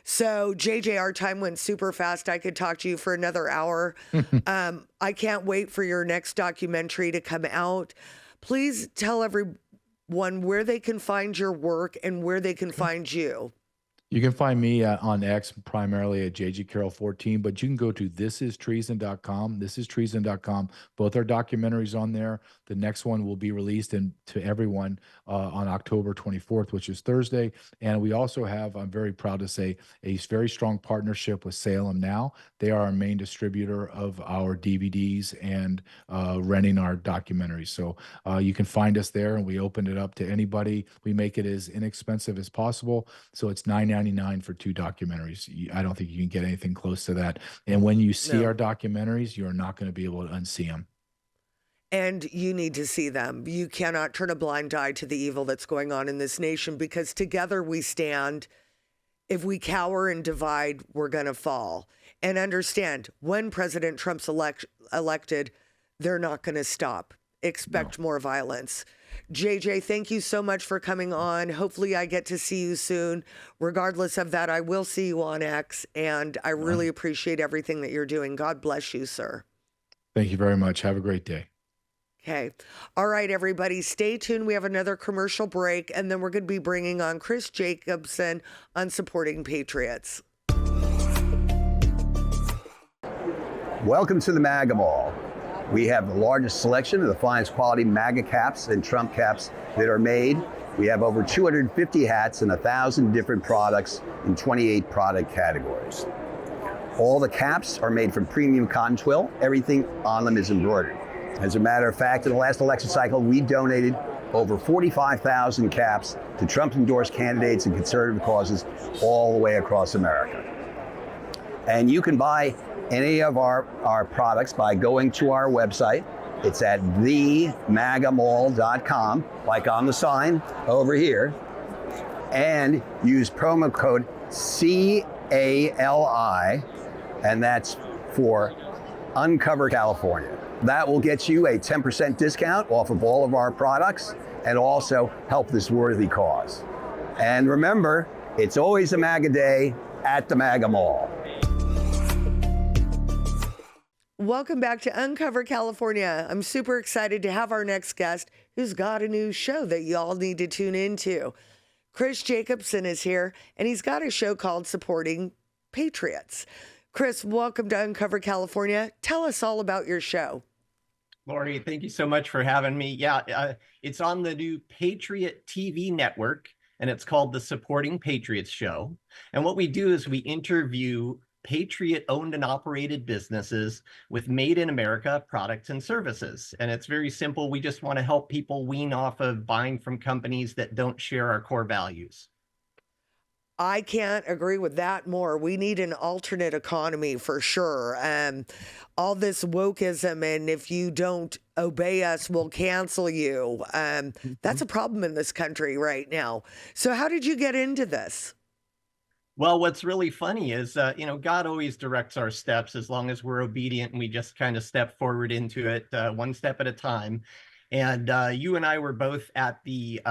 So, JJ, our time went super fast. I could talk to you for another hour. I can't wait for your next documentary to come out. Please tell everyone where they can find your work and where they can find you. You can find me on X primarily at JJ Carell 14, but you can go to thisistreason.com. Thisistreason.com. Both our documentaries on there. The next one will be released to everyone on October 24th, which is Thursday. And we also have, I'm very proud to say, a very strong partnership with Salem Now. They are our main distributor of our DVDs and renting our documentaries. So you can find us there, and we open it up to anybody. We make it as inexpensive as possible. So it's $9.99 for 2 documentaries. I don't think you can get anything close to that. And when you see our documentaries, you're not going to be able to unsee them. And you need to see them. You cannot turn a blind eye to the evil that's going on in this nation, because together we stand. If we cower and divide, we're going to fall. And understand, when President Trump's elected, they're not going to stop. Expect more violence. JJ, thank you so much for coming on. Hopefully I get to see you soon. Regardless of that, I will see you on X, and I really appreciate everything that you're doing. God bless you, sir. Thank you very much. Have a great day. Okay. All right, everybody, stay tuned. We have another commercial break, and then we're going to be bringing on Chris Jacobson on supporting patriots. Welcome to the MAGA Mall. We have the largest selection of the finest quality MAGA caps and Trump caps that are made. We have over 250 hats and 1,000 different products in 28 product categories. All the caps are made from premium cotton twill. Everything on them is embroidered. As a matter of fact, in the last election cycle, we donated over 45,000 caps to Trump-endorsed candidates and conservative causes all the way across America. And you can buy any of our products by going to our website. It's at themagamall.com, like on the sign over here, and use promo code CALI, and that's for Uncover California. That will get you a 10% discount off of all of our products and also help this worthy cause. And remember, it's always a MAGA day at the MAGA Mall. Welcome back to Uncover California. I'm super excited to have our next guest, who's got a new show that y'all need to tune into. Chris Jacobson is here, and he's got a show called Supporting Patriots. Chris, welcome to Uncover California. Tell us all about your show. Lori, thank you so much for having me. Yeah, it's on the new Patriot TV network, and it's called the Supporting Patriots Show. And what we do is we interview Patriot-owned and operated businesses with made in America products and services. And it's very simple. We just want to help people wean off of buying from companies that don't share our core values. I can't agree with that more. We need an alternate economy for sure. All this wokeism, and if you don't obey us, we'll cancel you. That's a problem in this country right now. So how did you get into this? Well, what's really funny is, God always directs our steps as long as we're obedient and we just kind of step forward into it one step at a time. And you and I were both at the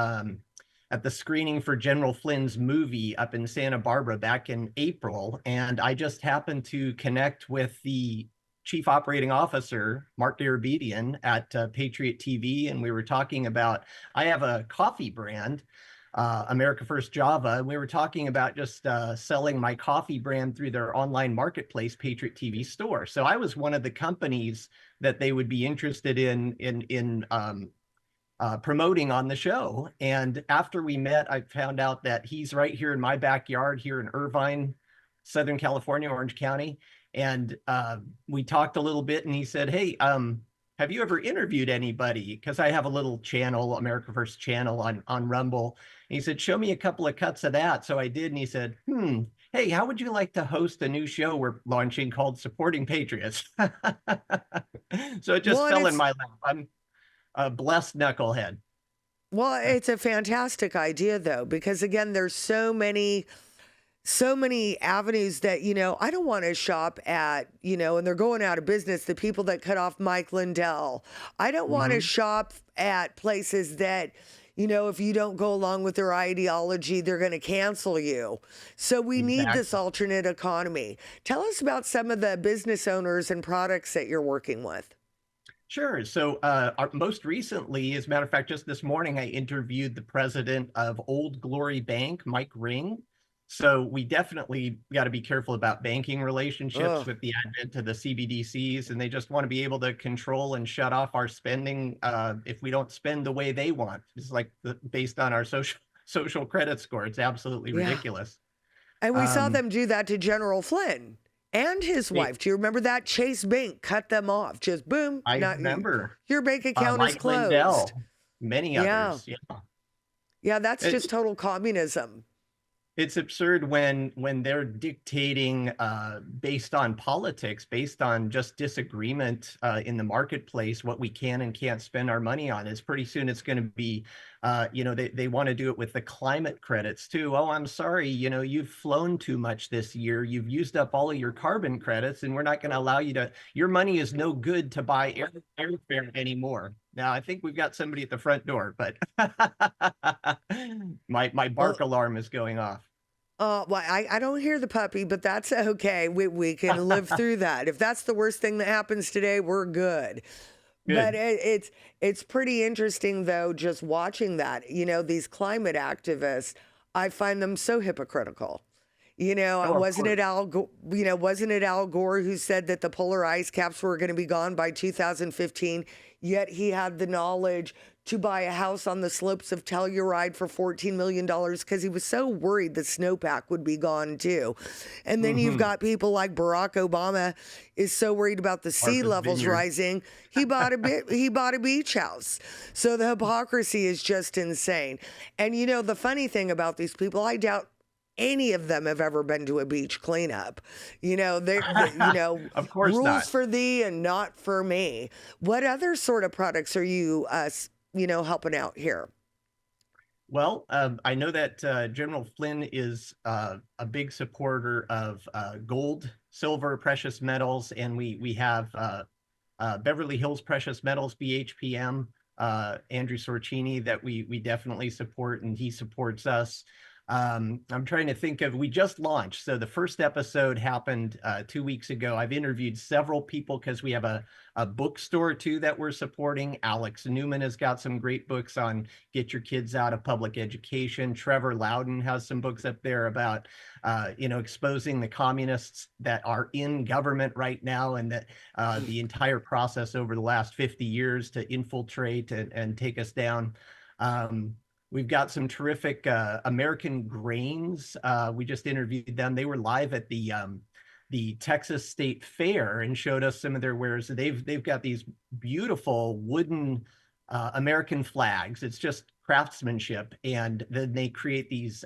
screening for General Flynn's movie up in Santa Barbara back in April. And I just happened to connect with the Chief Operating Officer, Mark Darabedian at Patriot TV. And we were talking about, I have a coffee brand, America First Java. And we were talking about just selling my coffee brand through their online marketplace, Patriot TV store. So I was one of the companies that they would be interested in promoting on the show. And after we met, I found out that he's right here in my backyard here in Irvine, Southern California, Orange County. And we talked a little bit, and he said, hey, have you ever interviewed anybody? Because I have a little channel, America First channel on Rumble. And he said, show me a couple of cuts of that. So I did. And he said, hey, how would you like to host a new show we're launching called Supporting Patriots? So it just fell in my lap. I'm a blessed knucklehead. Well, it's a fantastic idea, though, because, again, there's so many so many avenues that, I don't want to shop at, and they're going out of business, the people that cut off Mike Lindell. I don't want to shop at places that, if you don't go along with their ideology, they're going to cancel you. So we need this alternate economy. Tell us about some of the business owners and products that you're working with. Sure. So most recently, as a matter of fact, just this morning, I interviewed the president of Old Glory Bank, Mike Ring. So we definitely got to be careful about banking relationships with the advent of the CBDCs, and they just want to be able to control and shut off our spending if we don't spend the way they want. It's like based on our social credit score. It's absolutely ridiculous. And we saw them do that to General Flynn and his wife. Do you remember that? Chase Bank cut them off. Just boom. I remember. Your bank account is Mike closed. Lindell, many others. Yeah, that's just total communism. It's absurd when they're dictating based on politics, based on just disagreement in the marketplace, what we can and can't spend our money on. Is pretty soon it's going to be, they want to do it with the climate credits too. Oh, I'm sorry, you've flown too much this year. You've used up all of your carbon credits, and we're not going to allow you to. Your money is no good to buy airfare anymore. Now, I think we've got somebody at the front door, but my bark alarm is going off. Well, I don't hear the puppy, but that's okay. We can live through that. If that's the worst thing that happens today, we're good. But it's pretty interesting, though, just watching that. These climate activists, I find them so hypocritical. Wasn't it Al Gore who said that the polar ice caps were going to be gone by 2015? Yet he had the knowledge to buy a house on the slopes of Telluride for $14 million because he was so worried the snowpack would be gone too. And then you've got people like Barack Obama is so worried about the sea levels rising. He bought a beach house. So the hypocrisy is just insane. And the funny thing about these people, I doubt any of them have ever been to a beach cleanup. Of course rules not. For thee and not for me. What other sort of products are you, helping out here? Well, I know that General Flynn is a big supporter of gold, silver, precious metals, and we have Beverly Hills Precious Metals, BHPM, Andrew Sorcini, that we definitely support, and he supports us. I'm trying to think of, we just launched. So the first episode happened 2 weeks ago. I've interviewed several people because we have a bookstore too that we're supporting. Alex Newman has got some great books on get your kids out of public education. Trevor Loudon has some books up there about, exposing the communists that are in government right now, and that the entire process over the last 50 years to infiltrate and take us down. We've got some terrific American Grains. We just interviewed them. They were live at the Texas State Fair and showed us some of their wares. They've got these beautiful wooden American flags. It's just craftsmanship, and then they create these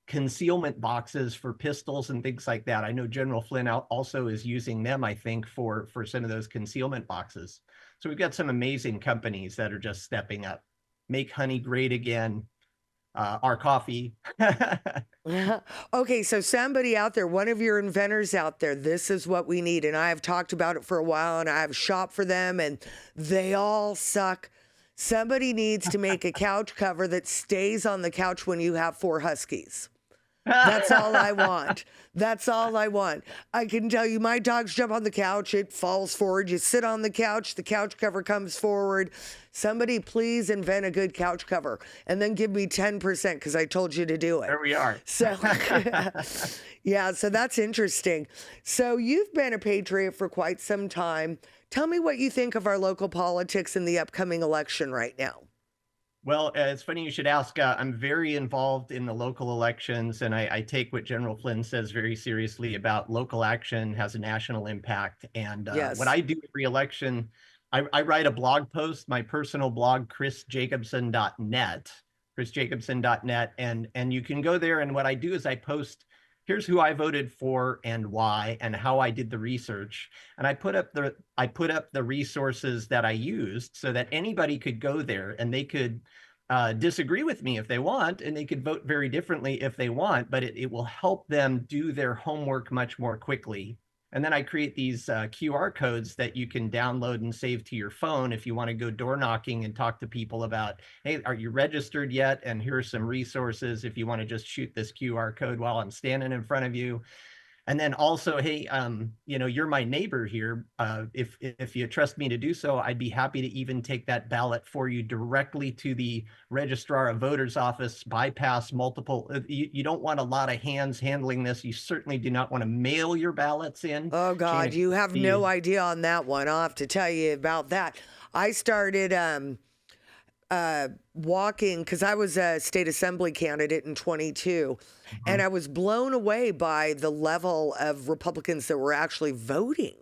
concealment boxes for pistols and things like that. I know General Flynn also is using them, I think, for some of those concealment boxes. So we've got some amazing companies that are just stepping up. Make honey great again. Our coffee. Okay, so somebody out there, one of your inventors out there, this is what we need. And I have talked about it for a while, and I have shopped for them, and they all suck. Somebody needs to make a couch cover that stays on the couch when you have 4 huskies. That's all I want. That's all I want. I can tell you, my dogs jump on the couch, it falls forward. You sit on the couch cover comes forward. Somebody please invent a good couch cover and then give me 10% because I told you to do it. There we are. So, yeah, so that's interesting. So you've been a patriot for quite some time. Tell me what you think of our local politics in the upcoming election right now. Well, it's funny you should ask. I'm very involved in the local elections, and I take what General Flynn says very seriously about local action has a national impact. And what I do every election, I write a blog post, my personal blog, chrisjacobson.net, and you can go there. And what I do is I post, here's who I voted for and why, and how I did the research. And I put up the resources that I used so that anybody could go there and they could disagree with me if they want, and they could vote very differently if they want, but it will help them do their homework much more quickly. And then I create these QR codes that you can download and save to your phone if you want to go door knocking and talk to people about, hey, are you registered yet? And here's some resources if you want to just shoot this QR code while I'm standing in front of you. And then also, hey, you're my neighbor here. If you trust me to do so, I'd be happy to even take that ballot for you directly to the registrar of voters office, bypass multiple. You don't want a lot of hands handling this. You certainly do not want to mail your ballots in. Oh, God, you have no idea on that one. I'll have to tell you about that. I started walking because I was a state assembly candidate in 22, and I was blown away by the level of Republicans that were actually voting.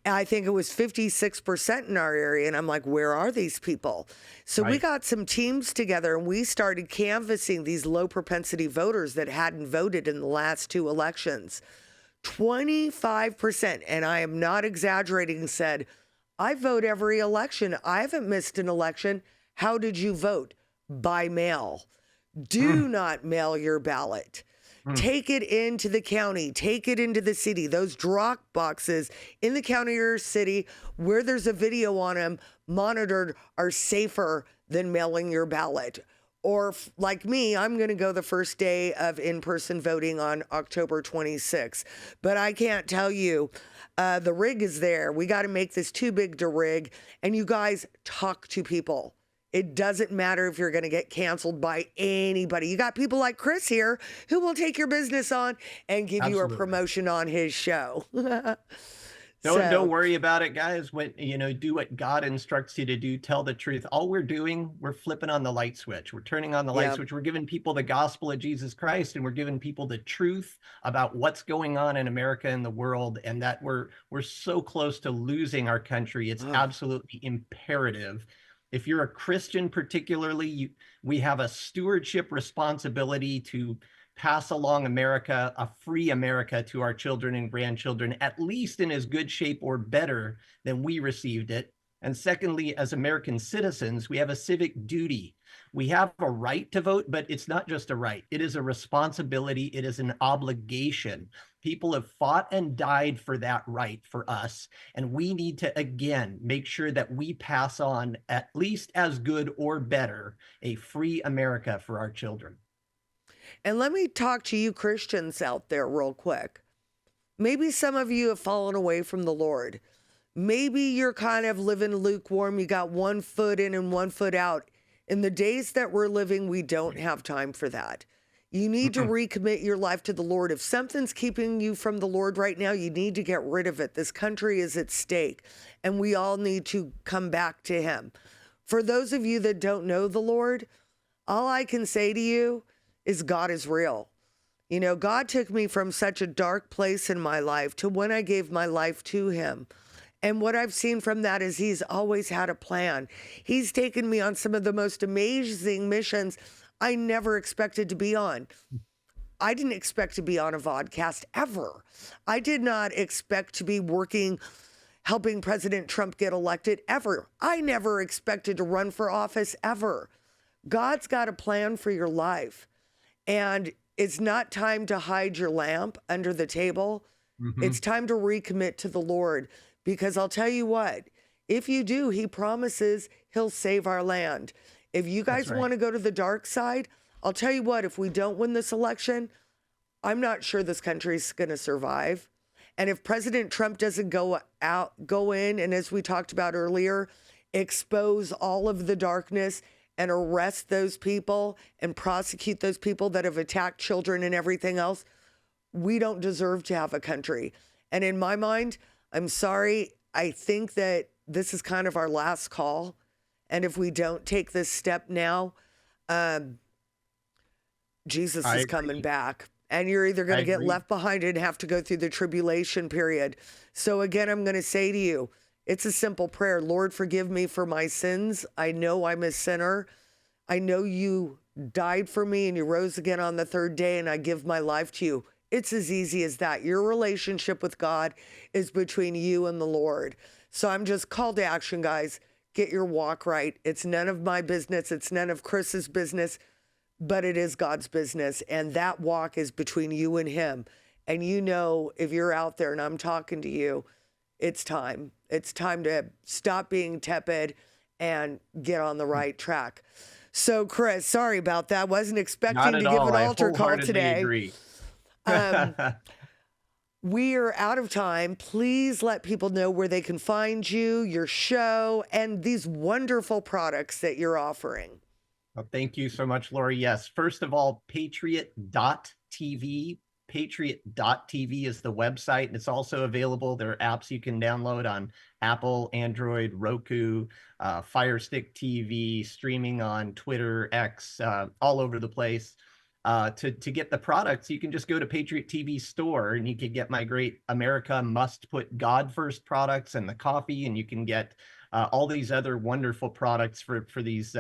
And I think it was 56% in our area, and I'm like, where are these people? So we got some teams together, and we started canvassing these low propensity voters that hadn't voted in the last 2 elections. 25%, and I am not exaggerating, said, I vote every election. I haven't missed an election. How did you vote? By mail. Do not mail your ballot. Take it into the county. Take it into the city. Those drop boxes in the county or city where there's a video on them monitored are safer than mailing your ballot. Or like me, I'm going to go the first day of in-person voting on October 26th. But I can't tell you, the rig is there. We got to make this too big to rig. And you guys talk to people. It doesn't matter if you're going to get canceled by anybody. You got people like Chris here who will take your business on and give you a promotion on his show. Don't worry about it, guys. When do what God instructs you to do. Tell the truth. All we're doing, we're flipping on the light switch. We're turning on the light switch. We're giving people the gospel of Jesus Christ, and we're giving people the truth about what's going on in America and the world, and that we're so close to losing our country. It's absolutely imperative. If you're a Christian, particularly, we have a stewardship responsibility to pass along America, a free America, to our children and grandchildren, at least in as good shape or better than we received it. And secondly, as American citizens, we have a civic duty. We have a right to vote, but it's not just a right. It is a responsibility. It is an obligation. People have fought and died for that right for us. And we need to, again, make sure that we pass on, at least as good or better, a free America for our children. And let me talk to you Christians out there real quick. Maybe some of you have fallen away from the Lord. Maybe you're kind of living lukewarm. You got one foot in and one foot out. In the days that we're living, we don't have time for that. You need to recommit your life to the Lord. If something's keeping you from the Lord right now, you need to get rid of it. This country is at stake, and we all need to come back to him. For those of you that don't know the Lord, all I can say to you is God is real. You know, God took me from such a dark place in my life to when I gave my life to him. And what I've seen from that is he's always had a plan. He's taken me on some of the most amazing missions I never expected to be on. I didn't expect to be on a vodcast ever. I did not expect to be working, helping President Trump get elected ever. I never expected to run for office ever. God's got a plan for your life. And it's not time to hide your lamp under the table. It's time to recommit to the Lord. Because I'll tell you what, if you do, he promises he'll save our land. If you guys want to go to the dark side, I'll tell you what, if we don't win this election, I'm not sure this country's going to survive. And if President Trump doesn't go in, and as we talked about earlier, expose all of the darkness and arrest those people and prosecute those people that have attacked children and everything else, we don't deserve to have a country. And in my mind, I'm sorry, I think that this is kind of our last call. And if we don't take this step now, Jesus is coming back. And you're either going to get left behind and have to go through the tribulation period. So again, I'm going to say to you, it's a simple prayer. Lord, forgive me for my sins. I know I'm a sinner. I know you died for me and you rose again on the third day, and I give my life to you. It's as easy as that. Your relationship with God is between you and the Lord. So I'm just call to action, guys. get your walk right. It's none of my business. It's none of Chris's business, but it is God's business. And that walk is between you and him. And you know, if you're out there and I'm talking to you, it's time. It's time to stop being tepid and get on the right track. So, Chris, sorry about that. Wasn't expecting to give an altar call today. Agree. We are out of time. Please let people know where they can find you, your show, and these wonderful products that you're offering. Well, thank you so much, Lori. Yes. First of all, patriot.tv. Patriot.tv is the website, and it's also available. There are apps you can download on Apple, Android, Roku, Fire Stick TV, streaming on Twitter, X, all over the place. To get the products, you can just go to Patriot TV store, and you can get my great America Must Put God First products and the coffee, and you can get all these other wonderful products for these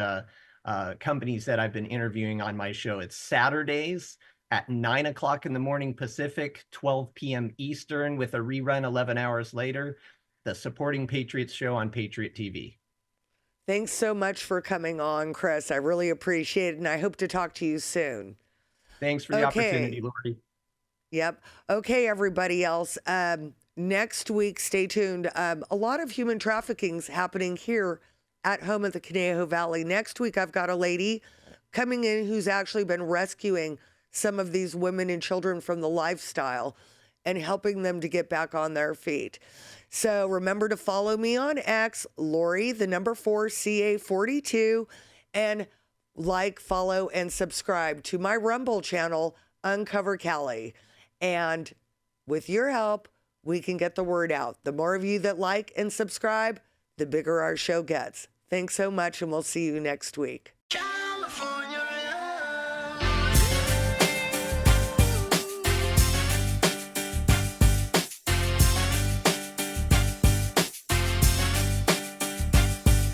companies that I've been interviewing on my show. It's Saturdays at 9 o'clock in the morning Pacific, 12 p.m. Eastern, with a rerun 11 hours later. The Supporting Patriots show on Patriot TV. Thanks so much for coming on, Chris. I really appreciate it, and I hope to talk to you soon. Thanks for the opportunity, Lori. Yep. Okay, everybody else. Next week, stay tuned. A lot of human trafficking's happening here at home at the Conejo Valley. Next week, I've got a lady coming in who's actually been rescuing some of these women and children from the lifestyle and helping them to get back on their feet. So remember to follow me on X, Lori, the number 4, CA42, and like, follow, and subscribe to my Rumble channel, Uncover Cali. And with your help, we can get the word out. The more of you that like and subscribe, the bigger our show gets. Thanks so much, and we'll see you next week.